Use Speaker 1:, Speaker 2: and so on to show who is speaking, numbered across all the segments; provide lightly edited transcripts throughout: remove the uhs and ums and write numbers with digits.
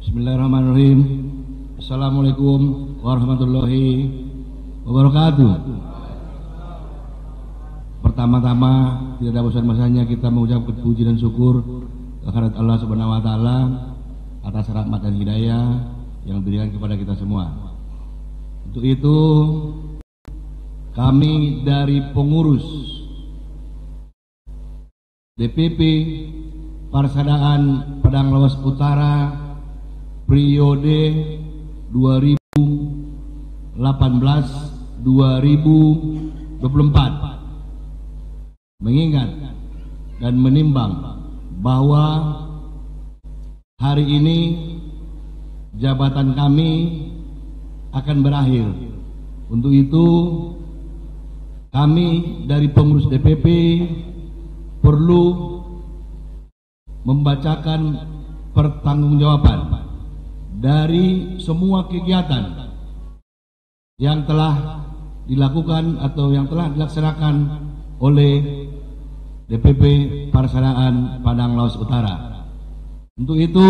Speaker 1: Bismillahirrahmanirrahim. Assalamualaikum warahmatullahi wabarakatuh. Pertama-tama tidak ada bosan-bosannya kita mengucapkan puji dan syukur kehadirat Allah Subhanahu wa taala atas rahmat dan hidayah yang diberikan kepada kita semua. Untuk itu kami dari pengurus DPP Parsadaan Padang Lawas Utara periode 2018-2024 mengingat dan menimbang bahwa hari ini jabatan kami akan berakhir. Untuk itu kami dari pengurus DPP perlu membacakan pertanggungjawaban dari semua kegiatan yang telah dilakukan atau yang telah dilaksanakan oleh DPP Parsadaan Padang Lawas Utara. Untuk itu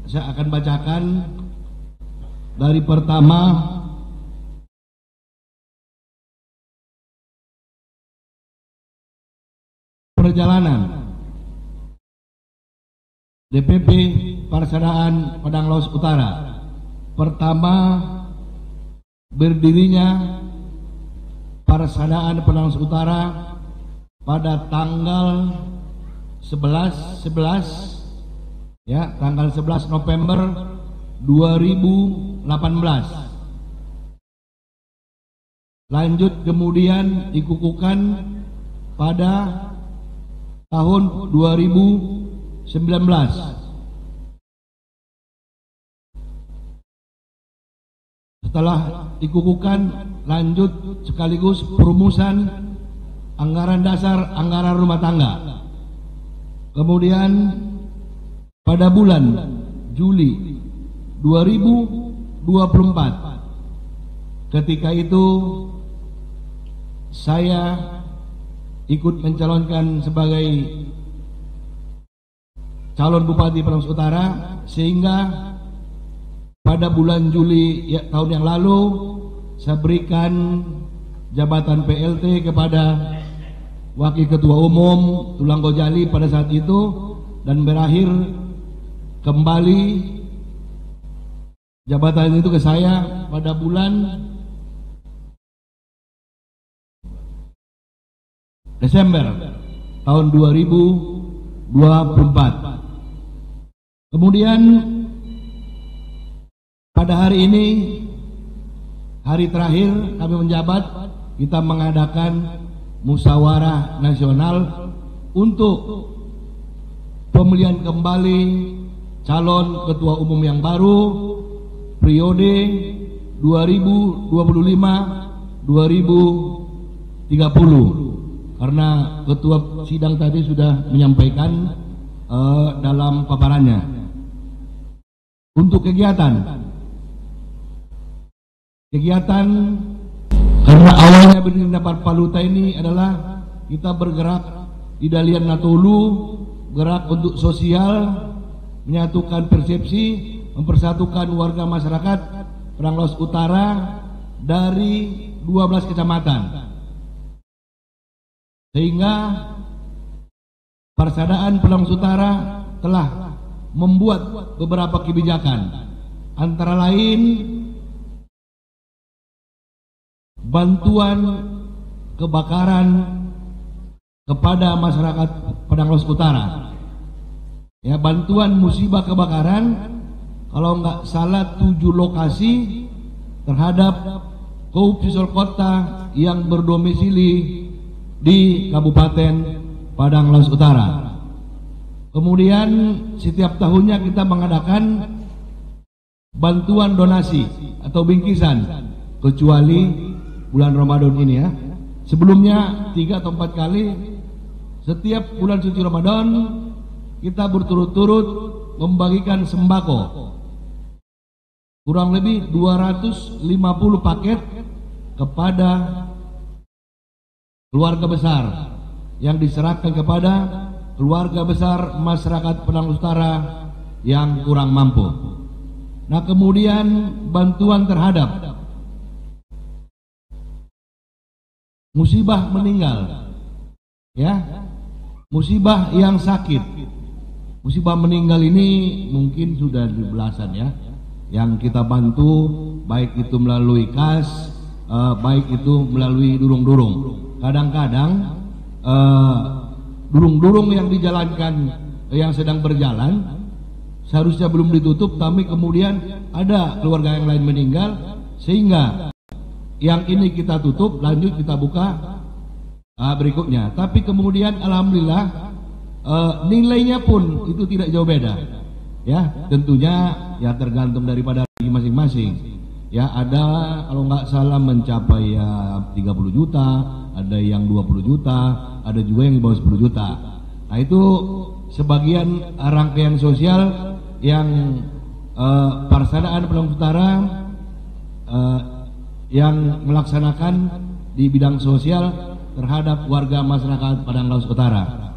Speaker 1: saya akan bacakan dari pertama perjalanan DPP Parsadaan Padang Lawas Utara. Pertama, berdirinya Parsadaan Padang Lawas Utara pada tanggal 11 November 2018. Lanjut kemudian dikukuhkan pada tahun 2019. Setelah dikukuhkan, lanjut sekaligus perumusan anggaran dasar, anggaran rumah tangga. Kemudian pada bulan Juli 2024, ketika itu saya ikut mencalonkan sebagai calon Bupati Padang Lawas Utara, sehingga pada bulan Juli tahun yang lalu saya berikan jabatan PLT kepada Wakil Ketua Umum Tulang Gojali pada saat itu, dan berakhir kembali jabatan itu ke saya pada bulan Desember tahun 2024. Kemudian pada hari ini, hari terakhir kami menjabat, kita mengadakan musyawarah nasional untuk pemilihan kembali calon ketua umum yang baru periode 2025-2030, karena ketua sidang tadi sudah menyampaikan dalam paparannya. Untuk kegiatan karena awalnya berdiri Parpaluta ini adalah kita bergerak di Dalian Natolu, gerak untuk sosial, menyatukan persepsi, mempersatukan warga masyarakat Padang Lawas Utara dari 12 kecamatan, sehingga Parsadaan Padang Lawas Utara telah membuat beberapa kebijakan, antara lain bantuan kebakaran kepada masyarakat Padang Lawas Utara. Ya, bantuan musibah kebakaran, kalau nggak salah 7 lokasi terhadap Kaup Sisol Kota yang berdomisili di Kabupaten Padang Lawas Utara. Kemudian setiap tahunnya kita mengadakan bantuan donasi atau bingkisan, kecuali bulan Ramadan ini ya. Sebelumnya 3 atau 4 kali setiap bulan suci Ramadan kita berturut-turut membagikan sembako kurang lebih 250 paket kepada keluarga besar yang diserahkan kepada keluarga besar masyarakat Padang Lawas Utara yang kurang mampu. Nah, kemudian bantuan terhadap musibah meninggal, ya, musibah yang sakit. Musibah meninggal ini mungkin sudah di belasan ya, yang kita bantu, baik itu melalui kas, baik itu melalui durung-durung. Kadang-kadang durung-durung yang dijalankan, yang sedang berjalan, seharusnya belum ditutup, tapi kemudian ada keluarga yang lain meninggal, sehingga yang ini kita tutup, lanjut kita buka berikutnya. Tapi kemudian alhamdulillah nilainya pun itu tidak jauh beda, ya. Tentunya ya tergantung daripada masing-masing. Ya, ada kalau nggak salah mencapai ya 30 juta, ada yang 20 juta, ada juga yang di bawah 10 juta. Nah, itu sebagian rangkaian sosial yang Persaudaraan Padang Utara yang melaksanakan di bidang sosial terhadap warga masyarakat Padang Lawas Utara.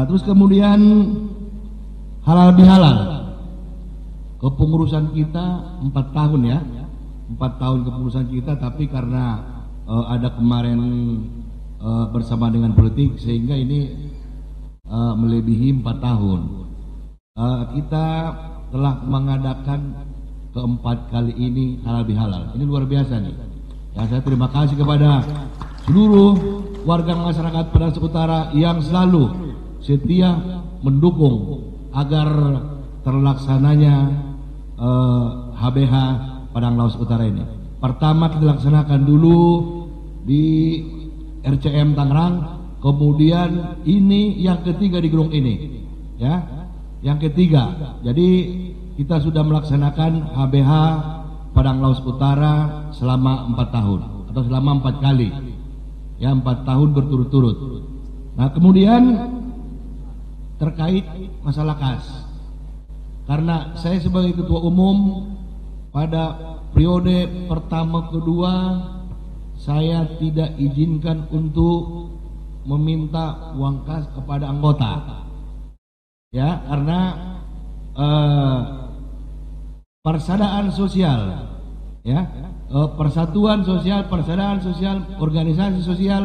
Speaker 1: Terus kemudian halal bihalal, kepengurusan kita 4 tahun ya, 4 tahun kepengurusan kita, tapi karena ada kemarin bersama dengan politik sehingga ini melebihi 4 tahun. Kita telah mengadakan keempat kali ini halal bihalal. Ini luar biasa nih. Ya, saya terima kasih kepada seluruh warga masyarakat Padang Utara yang selalu setia mendukung agar terlaksananya HBH Padang Lawas Utara ini. Pertama kita laksanakan dulu di RCM Tangerang, kemudian ini yang ketiga di Gerung ini, ya, yang ketiga. Jadi kita sudah melaksanakan HBH Padang Lawas Utara selama 4 tahun atau selama 4 kali, ya, 4 tahun berturut-turut. Nah, kemudian terkait masalah kas, karena saya sebagai ketua umum pada periode pertama kedua saya tidak izinkan untuk meminta uang kas kepada anggota, ya, karena persaudaraan sosial, ya, persatuan sosial, persaudaraan sosial, organisasi sosial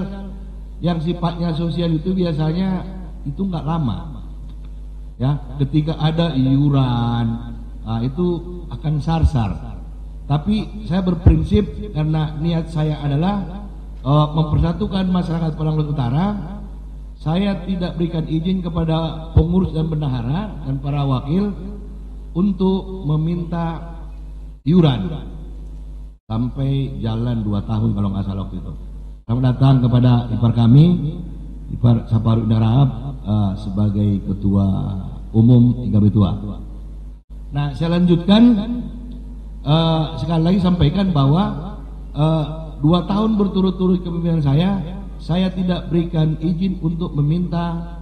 Speaker 1: yang sifatnya sosial itu biasanya itu nggak lama, ya. Ketika ada iuran, itu akan sarsar. Tapi saya berprinsip, karena niat saya adalah mempersatukan masyarakat Padang Lawas Utara. Saya tidak berikan izin kepada pengurus dan bendahara dan para wakil untuk meminta iuran sampai jalan 2 tahun kalau nggak salah waktu itu. Selamat datang kepada ipar kami, Ipar Saparudin Darahap, sebagai ketua umum Tiga Betua. Nah, saya lanjutkan, sekali lagi sampaikan bahwa 2 tahun berturut-turut kepemimpinan saya tidak berikan izin untuk meminta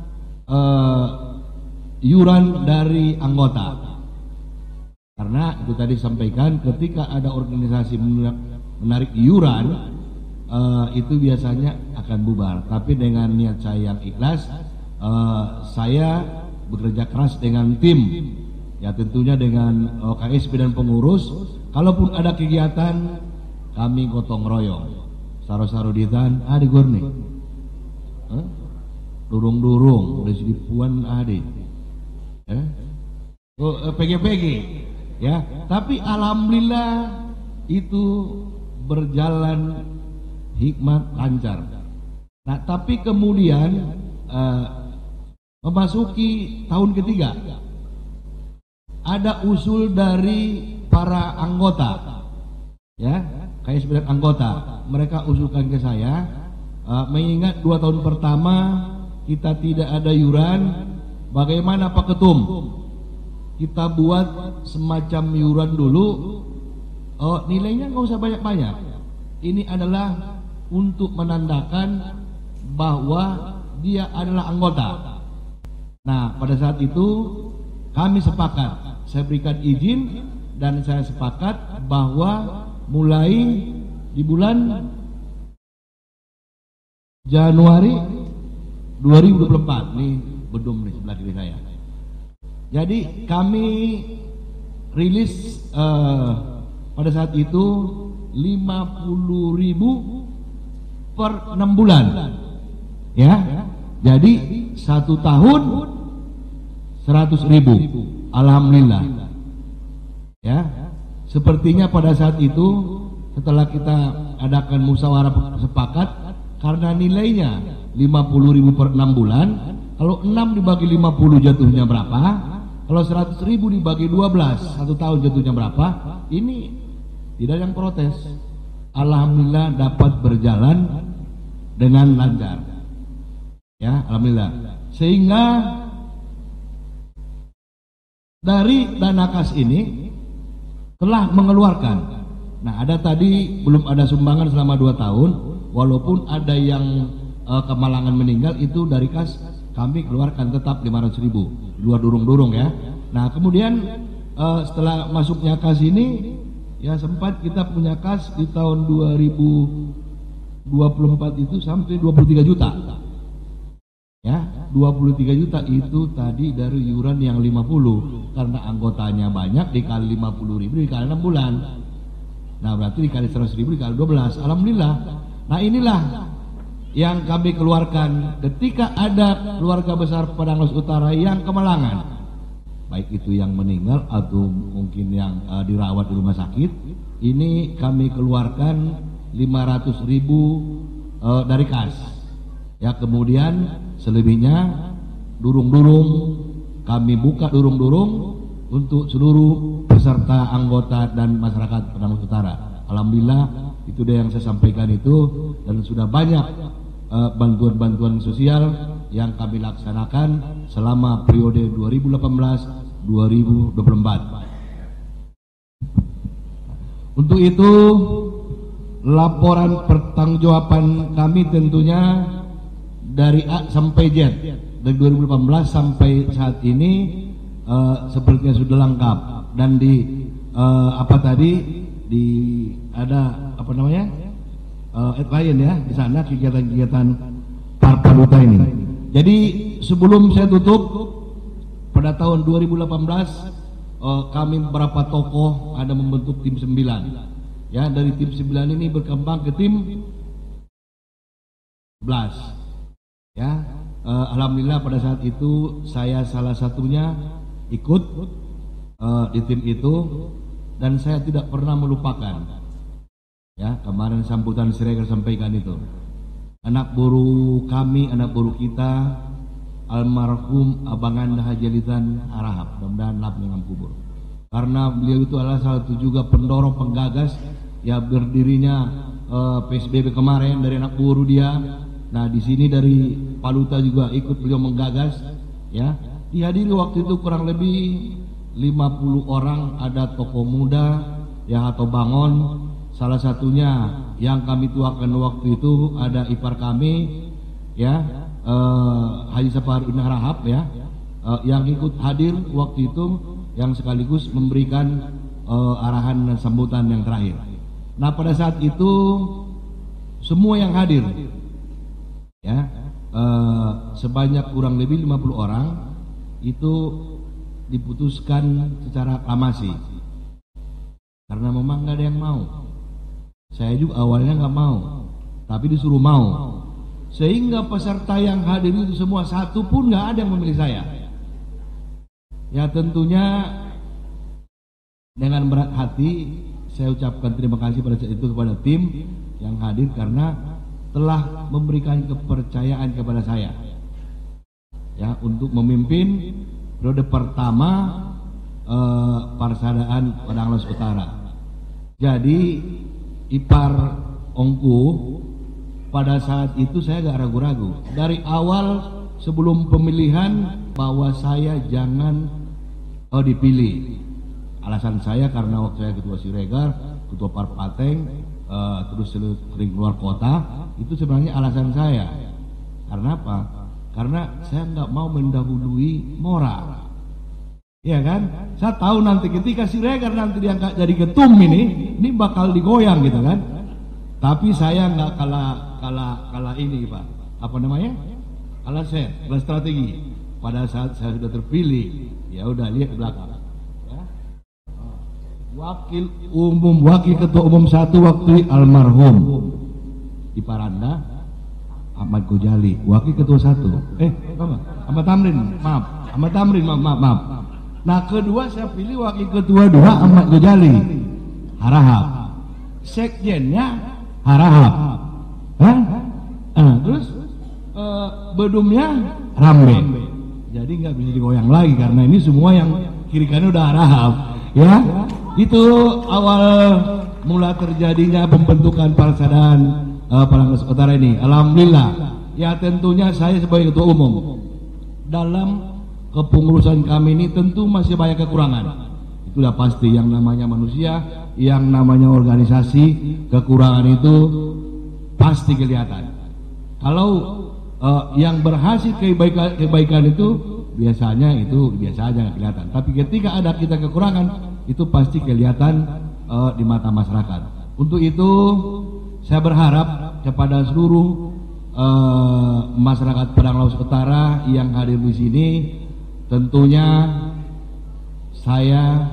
Speaker 1: iuran dari anggota. Karena itu tadi sampaikan, ketika ada organisasi menarik iuran, itu biasanya akan bubar. Tapi dengan niat saya yang ikhlas, saya bekerja keras dengan tim, ya, tentunya dengan KSP dan pengurus. Kalaupun ada kegiatan, kami gotong royong, saro-saroditan, di gorni, durung-durung, udah puan ade, PG-PG, ya. Tapi alhamdulillah itu berjalan hikmat, lancar. Nah, tapi kemudian memasuki tahun ketiga, ada usul dari para anggota, ya, kayak sebenarnya anggota, mereka usulkan ke saya, mengingat 2 tahun pertama kita tidak ada iuran, bagaimana Pak Ketum, kita buat semacam iuran dulu, nilainya nggak usah banyak-banyak, ini adalah untuk menandakan bahwa dia adalah anggota. Nah, pada saat itu kami sepakat, saya berikan izin dan saya sepakat bahwa mulai di bulan Januari 2024, nih bedum nih sebelah kiri saya, Jadi kami rilis pada saat itu 50.000 per 6 bulan, ya. Jadi 1 tahun 100.000. Alhamdulillah, ya. Sepertinya pada saat itu setelah kita adakan musyawarah sepakat, karena nilainya 50.000 per 6 bulan, kalau 6 dibagi 50 jatuhnya berapa? Kalau 100.000 dibagi 12, 1 tahun jatuhnya berapa? Ini tidak ada yang protes. Alhamdulillah dapat berjalan dengan lancar. Ya, alhamdulillah. Sehingga dari dana kas ini telah mengeluarkan. Nah, ada tadi belum ada sumbangan selama 2 tahun, walaupun ada yang kemalangan meninggal, itu dari kas kami keluarkan tetap 500.000, luar durung-durung ya. Nah, kemudian setelah masuknya kas ini, ya sempat kita punya kas di tahun 2024 itu sampai 23 juta. Ya, 23 juta itu tadi dari iuran yang 50, karena anggotanya banyak dikali 50.000 dikali 6 bulan. Nah, berarti dikali 100.000 dikali 12. Alhamdulillah. Nah, inilah yang kami keluarkan ketika ada keluarga besar Padang Lawas Utara yang kemalangan, baik itu yang meninggal atau mungkin yang dirawat di rumah sakit. Ini kami keluarkan 500.000 dari kas. Ya, kemudian selebihnya durung-durung kami buka durung-durung untuk seluruh peserta, anggota dan masyarakat Padang Lawas Utara. Alhamdulillah, itu dia yang saya sampaikan itu, dan sudah banyak bantuan-bantuan sosial yang kami laksanakan selama periode 2018-2024. Untuk itu, laporan pertanggungjawaban kami tentunya dari A sampai Z, dari 2018 sampai saat ini sepertinya sudah lengkap. Dan di ada apa namanya, lain ya di sana kegiatan-kegiatan Parpaluta ini. Jadi sebelum saya tutup, pada tahun 2018 kami beberapa tokoh ada membentuk tim 9. Ya, dari tim 9 ini berkembang ke tim 11. Ya, alhamdulillah pada saat itu saya salah satunya ikut di tim itu, dan saya tidak pernah melupakan. Ya, kemarin sambutan Siregar sampaikan itu. Anak buruh kami, anak buruh kita, almarhum Abang Anda Hajalitan Arahap, mudah-mudahan lap dengan kubur. Karena beliau itu adalah salah satu juga pendorong, penggagas ya berdirinya PSBB kemarin dari anak buruh dia. Nah, di sini dari Paluta juga ikut beliau menggagas. Ya, dihadiri waktu itu kurang lebih 50 orang, ada tokoh muda ya atau bangon. Salah satunya yang kami tuakan waktu itu ada ipar kami ya, Haji Saparudin Harahap ya, yang ikut hadir waktu itu, yang sekaligus memberikan arahan dan sambutan yang terakhir. Nah, pada saat itu semua yang hadir ya, sebanyak kurang lebih 50 orang itu diputuskan secara aklamasi, karena memang nggak ada yang mau. Saya juga awalnya nggak mau, tapi disuruh mau, sehingga peserta yang hadir itu semua satu pun nggak ada yang memilih saya. Ya, tentunya dengan berat hati saya ucapkan terima kasih pada saat itu kepada tim yang hadir, karena telah memberikan kepercayaan kepada saya ya untuk memimpin periode pertama Parsadaan Padang Lawas Utara. Jadi ipar ongku pada saat itu saya gak ragu-ragu dari awal sebelum pemilihan bahwa saya jangan dipilih. Alasan saya karena waktu saya ketua Siregar, ketua Parpateng, terus sering keluar kota, itu sebenarnya alasan saya. Karena apa? Karena saya nggak mau mendahului moral. Ya kan? Saya tahu nanti ketika Siregar nanti diangkat jadi ketum ini bakal digoyang gitu kan. Tapi saya nggak kalah ini Pak. Apa namanya? Kalah set, kalah strategi. pada saat saya sudah terpilih, ya udah lihat belakang. Ya. Wakil Ketua Umum 1 waktu almarhum Iparanda Ahmad Ghazali, Wakil Ketua 1. Ahmad Tamrin, maaf. Nah, kedua saya pilih Wakil Ketua 2 Ahmad Ghazali, Harahap. Sekjennya Harahap. Terus bedumnya Rambe. Jadi nggak bisa digoyang lagi karena ini semua yang kiri kanan udah Harahap. Ya, itu awal mula terjadinya pembentukan Persaudaraan Parangkas Utara ini. Alhamdulillah. Ya, tentunya saya sebagai Ketua Umum dalam kepengurusan kami ini tentu masih banyak kekurangan. Itulah pasti, yang namanya manusia, yang namanya organisasi, kekurangan itu pasti kelihatan. Kalau yang berhasil kebaikan itu biasanya biasa aja kelihatan. Tapi ketika ada kita kekurangan itu pasti kelihatan di mata masyarakat. Untuk itu saya berharap kepada seluruh masyarakat Padang Lawas Utara yang hadir di sini, tentunya saya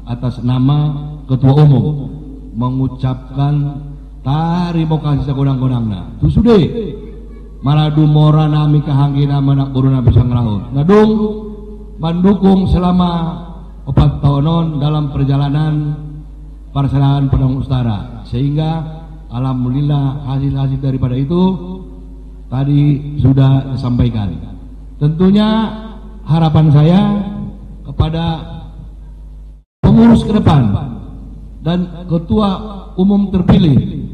Speaker 1: atas nama Ketua Umum mengucapkan terima kasih sekurang-kurangnya. Tusude maradu mora nami kahanggina manak buruna bisa ngelaut. Nadung mendukung selama 4 tahunan dalam perjalanan Persaudaraan Padang Utara, sehingga alhamdulillah hasil-hasil daripada itu tadi sudah disampaikan. Tentunya harapan saya kepada pengurus ke depan dan Ketua Umum terpilih,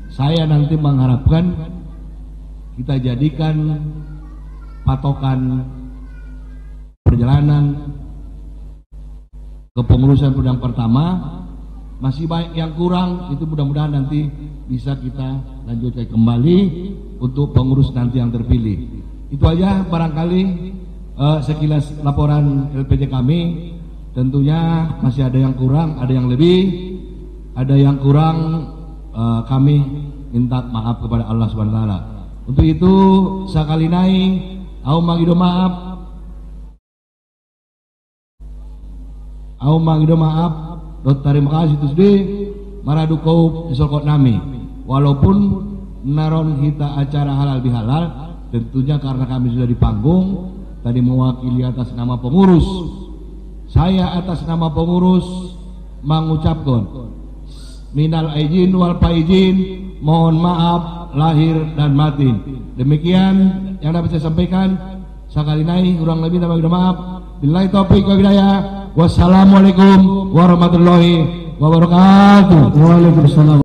Speaker 1: saya nanti mengharapkan kita jadikan patokan perjalanan kepengurusan yang pertama. Masih banyak yang kurang, itu mudah-mudahan nanti bisa kita lanjutkan kembali untuk pengurus nanti yang terpilih. Itu aja barangkali sekilas laporan LPJ kami. Tentunya masih ada yang kurang, ada yang lebih, ada yang kurang, kami minta maaf kepada Allah Subhanahu wa taala. Untuk itu sekali naik au magido maaf terima kasih tusde maradu kau disokot nami, walaupun naron kita acara halal bihalal, tentunya karena kami sudah di panggung tadi mewakili atas nama pengurus. Saya atas nama pengurus mengucapkan minal aijin wal faizin, mohon maaf lahir dan batin. Demikian yang dapat saya sampaikan. Sekali lagi kurang lebih minta maaf. Billahi taufiq wal hidayah. Wassalamualaikum warahmatullahi wabarakatuh. Waalaikumsalam.